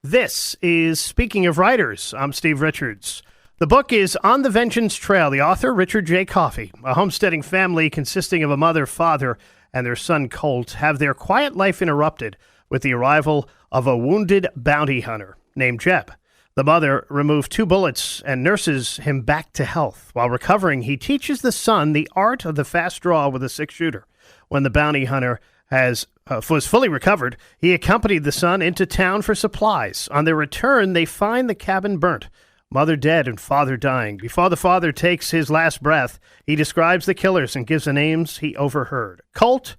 This is Speaking of Writers. I'm Steve Richards. The book is On the Vengeance Trail. The author, Richard J. Coffey. A homesteading family consisting of a mother, father, and their son Colt have their quiet life interrupted with the arrival of a wounded bounty hunter named Jeb. The mother removed 2 bullets and nurses him back to health. While recovering, he teaches the son the art of the fast draw with a 6-shooter. When the bounty hunter was fully recovered, he accompanied the son into town for supplies. On their return, they find the cabin burnt, mother dead and father dying. Before the father takes his last breath, he describes the killers and gives the names he overheard. Colt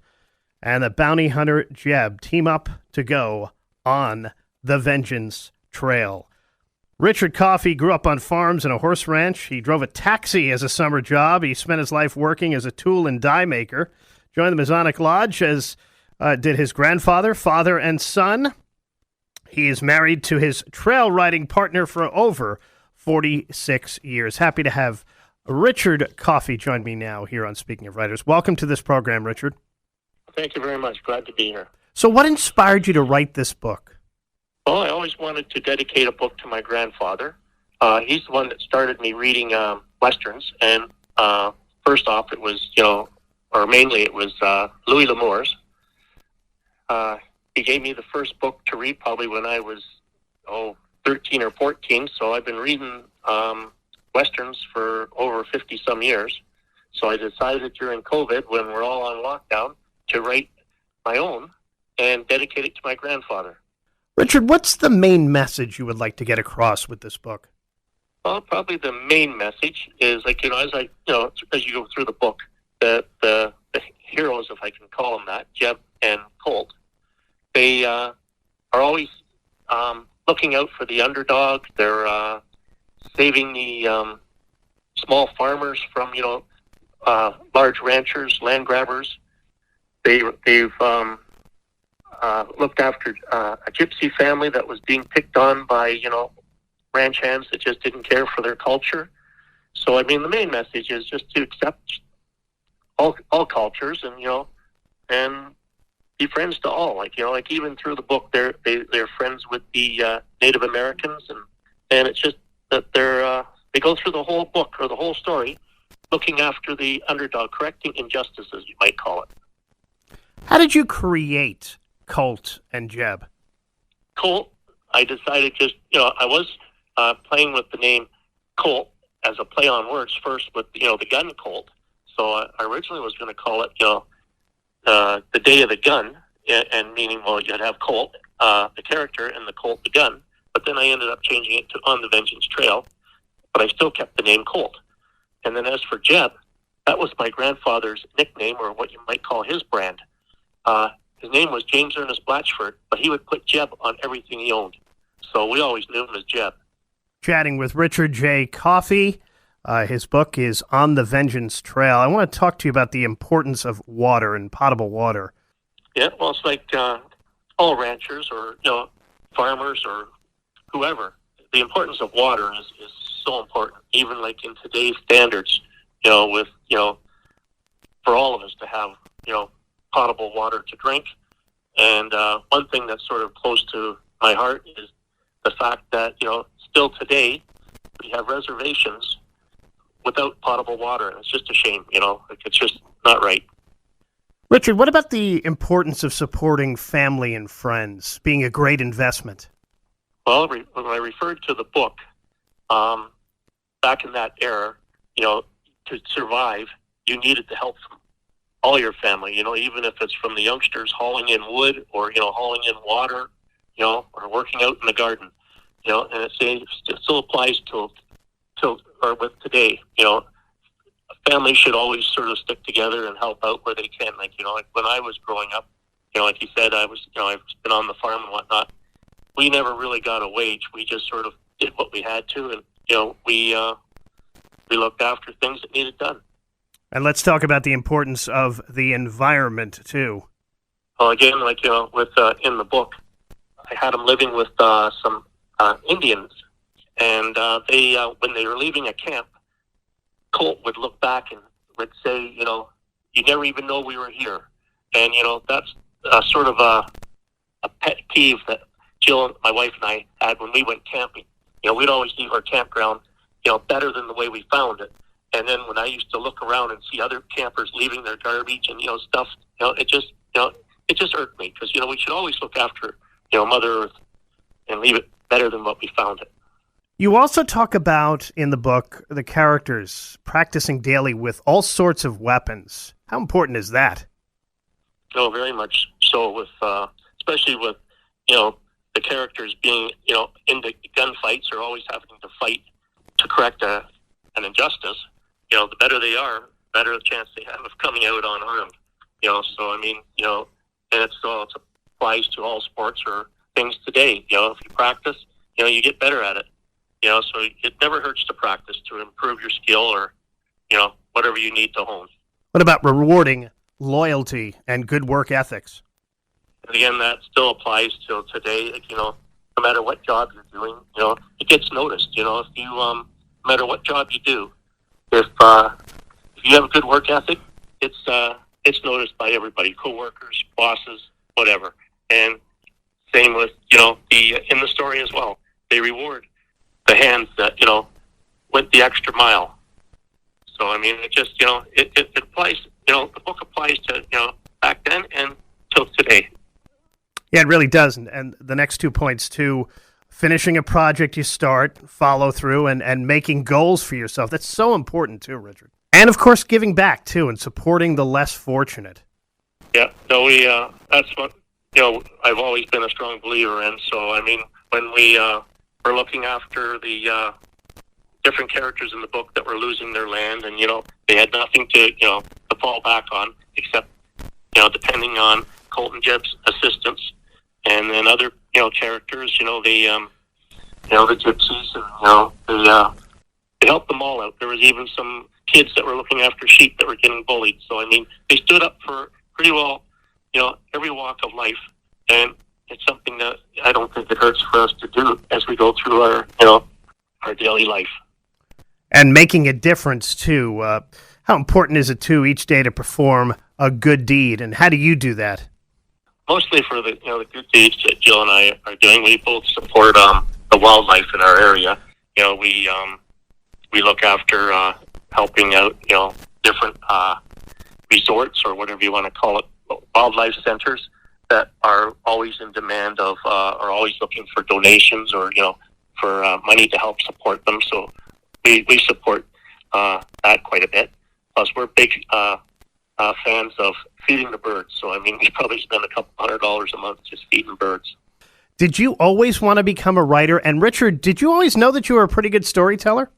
and the bounty hunter Jeb team up to go on the Vengeance Trail. Richard Coffey grew up on farms and a horse ranch. He drove a taxi as a summer job. He spent his life working as a tool and die maker. Joined the Masonic Lodge, as did his grandfather, father, and son. He is married to his trail riding partner for over 46 years. Happy to have Richard Coffey join me now here on Speaking of Writers. Welcome to this program, Richard. Thank you very much. Glad to be here. So what inspired you to write this book? Well, I always wanted to dedicate a book to my grandfather. He's the one that started me reading Westerns. And first off, it was, mainly it was Louis L'Amour's. He gave me the first book to read probably when I was, 13 or 14. So I've been reading Westerns for over 50-some years. So I decided during COVID, when we're all on lockdown, to write my own and dedicate it to my grandfather. Richard, what's the main message you would like to get across with this book? Well, probably the main message is, as you go through the book, the heroes, if I can call them that, Jeb and Colt, they are always looking out for the underdog. They're saving the small farmers from, large ranchers, land grabbers. They've looked after a gypsy family that was being picked on by, ranch hands that just didn't care for their culture. So, the main message is just to accept all cultures and be friends to all. Even through the book, they're friends with the Native Americans, and it's just that they go through the whole book or the whole story, looking after the underdog, correcting injustices, you might call it. How did you create Colt and Jeb? Colt, I decided I was playing with the name Colt as a play on words first with, the gun Colt. So I originally was going to call it, the day of the gun, and meaning, you'd have Colt, the character, and the Colt, the gun. But then I ended up changing it to On the Vengeance Trail, but I still kept the name Colt. And then as for Jeb, that was my grandfather's nickname, or what you might call his brand. His name was James Ernest Blatchford, but he would put Jeb on everything he owned. So we always knew him as Jeb. Chatting with Richard J. Coffey. His book is On the Vengeance Trail. I want to talk to you about the importance of water and potable water. Yeah, well, it's like all ranchers or, farmers or whoever. The importance of water is so important, even like in today's standards, with, for all of us to have, potable water to drink. And one thing that's sort of close to my heart is the fact that, still today we have reservations without potable water. And it's just a shame, it's just not right. Richard, what about the importance of supporting family and friends being a great investment? Well, when I referred to the book, back in that era, to survive, you needed the help from all your family, even if it's from the youngsters hauling in wood or, hauling in water, or working out in the garden, and it still applies or with today, families should always sort of stick together and help out where they can. Like when I was growing up, like you said, I've been on the farm and whatnot. We never really got a wage. We just sort of did what we had to, and, we looked after things that needed done. And let's talk about the importance of the environment, too. Well, again, with in the book, I had them living with some Indians, and they when they were leaving a camp, Colt would look back and would say, you never even know we were here. And, that's sort of a pet peeve that Jill, my wife, and I had when we went camping. We'd always leave our campground, better than the way we found it. And then when I used to look around and see other campers leaving their garbage and, stuff, it just irked me because, we should always look after, Mother Earth and leave it better than what we found it. You also talk about, in the book, the characters practicing daily with all sorts of weapons. How important is that? Oh, very much so, with especially with, the characters being, into gunfights or always having to fight to correct an injustice. The better they are, the better the chance they have of coming out unharmed. So, I mean, and it applies to all sports or things today. If you practice, you get better at it. So it never hurts to practice to improve your skill or, whatever you need to hone. What about rewarding loyalty and good work ethics? And again, that still applies till today. No matter what job you're doing, it gets noticed. If you, no matter what job you do, if you have a good work ethic, it's noticed by everybody, coworkers, bosses, whatever. And same with, in the story as well. They reward the hands that, went the extra mile. So, I mean, it just, it applies, the book applies to, back then and till today. Yeah, it really does. And the next 2 points, too, finishing a project you start, follow through, and making goals for yourself. That's so important, too, Richard. And, of course, giving back, too, and supporting the less fortunate. Yeah, no, that's what, I've always been a strong believer in. So, I mean, when we were looking after the different characters in the book that were losing their land and, they had nothing to fall back on except, depending on Colt and Jeb's assistance. And then other, characters, the gypsies, and, they helped them all out. There was even some kids that were looking after sheep that were getting bullied. So, I mean, they stood up for pretty well, every walk of life. And it's something that I don't think it hurts for us to do as we go through our daily life. And making a difference, too. How important is it, too, each day to perform a good deed? And how do you do that? Mostly for the the good deeds that Jill and I are doing. We both support the wildlife in our area. We look after helping out different resorts or whatever you want to call it, wildlife centers that are always in demand of are always looking for donations or for money to help support them. So we support that quite a bit. Plus, we're big fans of feeding the birds. So, I mean, we probably spend a couple $100 a month just feeding birds. Did you always want to become a writer? And, Richard, did you always know that you were a pretty good storyteller?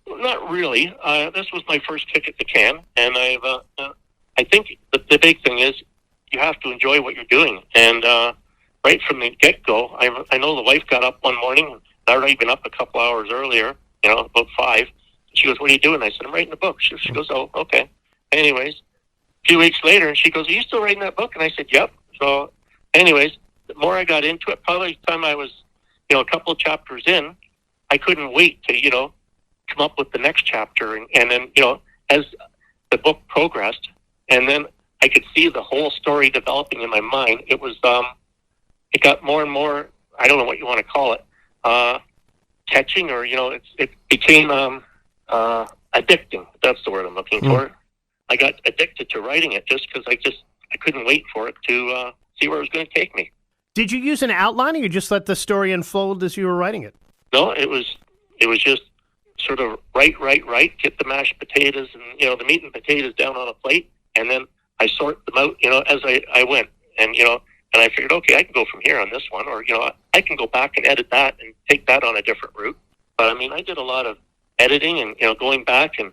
Not really. This was my first kick at the can. And I think the big thing is you have to enjoy what you're doing. And right from the get-go, I know the wife got up one morning. I'd already been up a couple hours earlier, about 5. She goes, "What are you doing?" I said, "I'm writing a book." She goes, "Oh, okay." Anyways, a few weeks later, and she goes, "Are you still writing that book?" And I said, "Yep." So, anyways, the more I got into it, probably the time I was, a couple of chapters in, I couldn't wait to, come up with the next chapter. And then, as the book progressed, and then I could see the whole story developing in my mind, it was, it got more and more, I don't know what you want to call it, catching or, it became addicting. That's the word I'm looking for. I got addicted to writing it just because I couldn't wait for it to see where it was going to take me. Did you use an outline, or you just let the story unfold as you were writing it? No, it was just sort of write, get the mashed potatoes and, the meat and potatoes down on a plate, and then I sort them out, as I went. And, and I figured, okay, I can go from here on this one, or, I can go back and edit that and take that on a different route. But, I mean, I did a lot of editing and, going back and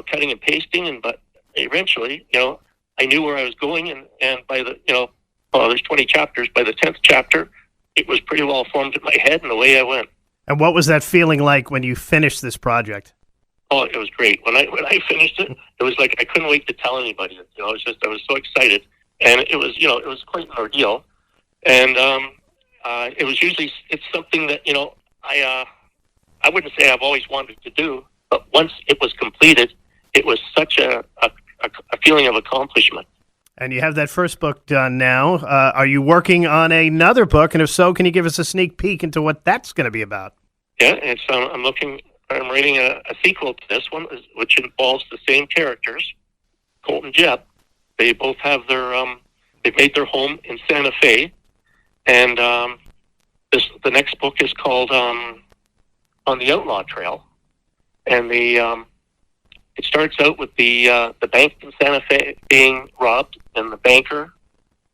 cutting and pasting, but eventually, I knew where I was going, and by the, there's 20 chapters. By the 10th chapter, it was pretty well formed in my head, and away I went. And what was that feeling like when you finished this project? Oh, it was great. When I finished it, it was like I couldn't wait to tell anybody. I was so excited, and it was quite an ordeal. And it's something that I wouldn't say I've always wanted to do, but once it was completed, it was such a feeling of accomplishment. And you have that first book done now. Are you working on another book? And if so, can you give us a sneak peek into what that's going to be about? Yeah, it's I'm writing a sequel to this one, which involves the same characters, Colt and Jeb. They both have they've made their home in Santa Fe, and the next book is called On the Outlaw Trail, and it starts out with the bank in Santa Fe being robbed, and the banker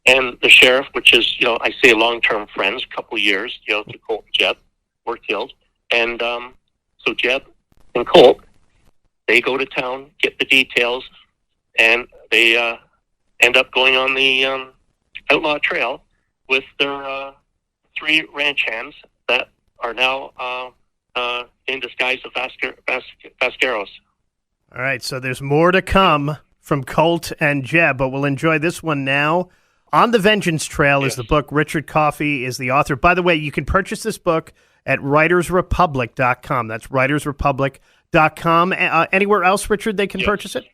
and the sheriff, which is, I say long-term friends, a couple of years, to Colt and Jeb, were killed. And so Jeb and Colt, they go to town, get the details, and they end up going on the outlaw trail with their 3 ranch hands that are now in disguise of Vasqueros. All right, so there's more to come from Colt and Jeb, but we'll enjoy this one now. On the Vengeance Trail is the book. Richard Coffey is the author. By the way, you can purchase this book at writersrepublic.com. That's writersrepublic.com. Anywhere else, Richard, they can purchase it?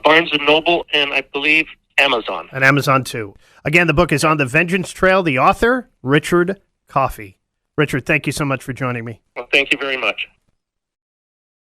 Barnes & Noble, and I believe Amazon. And Amazon, too. Again, the book is On the Vengeance Trail. The author, Richard Coffey. Richard, thank you so much for joining me. Well, thank you very much.